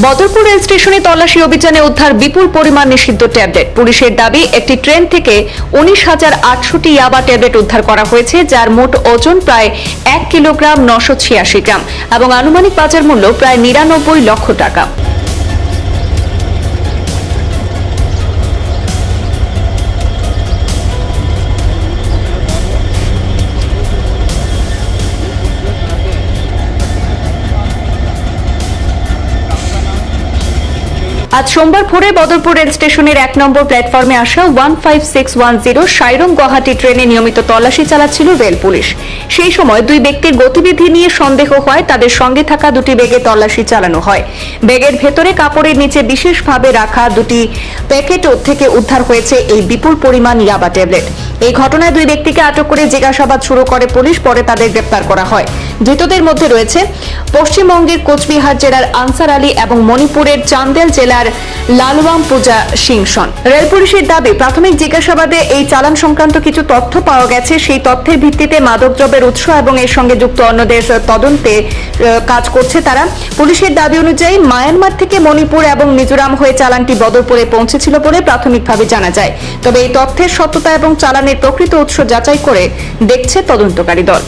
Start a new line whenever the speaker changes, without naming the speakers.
Badarpur rail স্টেশনে তল্লাশি অভিযানে উদ্ধার বিপুল পরিমাণ নিষিদ্ধ ট্যাবলেট। পুলিশের দাবি, একটি ট্রেন থেকে 19,800টি ইয়াবা ট্যাবলেট উদ্ধার করা হয়েছে, যার মোট ওজন প্রায় 1 কিলোগ্রাম 986 গ্রাম এবং আনুমানিক বাজার মূল্য প্রায় 99 লক্ষ টাকা। আজ সোমবার ভোরে বদরপুর রেল স্টেশনের 1 নম্বর প্ল্যাটফর্মে আসা 15610 সাইরং গুয়াহাটি ট্রেনে নিয়মিত তল্লাশি চালাচ্ছিল রেল পুলিশ। সেই সময় দুই ব্যক্তির গতিবিধি নিয়ে সন্দেহ হয়, তাদের সঙ্গে থাকা দুটি ব্যাগে তল্লাশি চালানো হয়। ব্যাগের ভেতরে কাপড়ের নিচে বিশেষভাবে রাখা দুটি প্যাকেট থেকে উদ্ধার হয়েছে এই বিপুল পরিমাণ ইয়াবা ট্যাবলেট। এই ঘটনায় দুই ব্যক্তিকে আটক করে জিজ্ঞাসাবাদ শুরু করে পুলিশ, পরে তাদের গ্রেপ্তার করা হয়। ধৃতদের মধ্যে রয়েছে পশ্চিমবঙ্গের কোচবিহার জেলার আনসার আলী এবং মণিপুরের চান্দেল জেলার লালওয়াম পূজা সিংসন। রেল পুলিশের দাবি, প্রাথমিক জিজ্ঞাসাবাদে এই চালান সংক্রান্ত কিছু তথ্য পাওয়া গেছে। সেই তথ্যের ভিত্তিতে মাদকদ্রব্যের উৎস এবং এর সঙ্গে যুক্ত অন্যদের তদন্তে কাজ করছে তারা। পুলিশের দাবি অনুযায়ী মায়ানমার থেকে মণিপুর এবং মিজোরাম হয়ে চালানটি বদরপুরে পৌঁছেছিল বলে প্রাথমিকভাবে জানা যায়। তবে এই তথ্যের সত্যতা এবং চালানের প্রকৃত উৎস যাচাই করে দেখছে তদন্তকারী দল।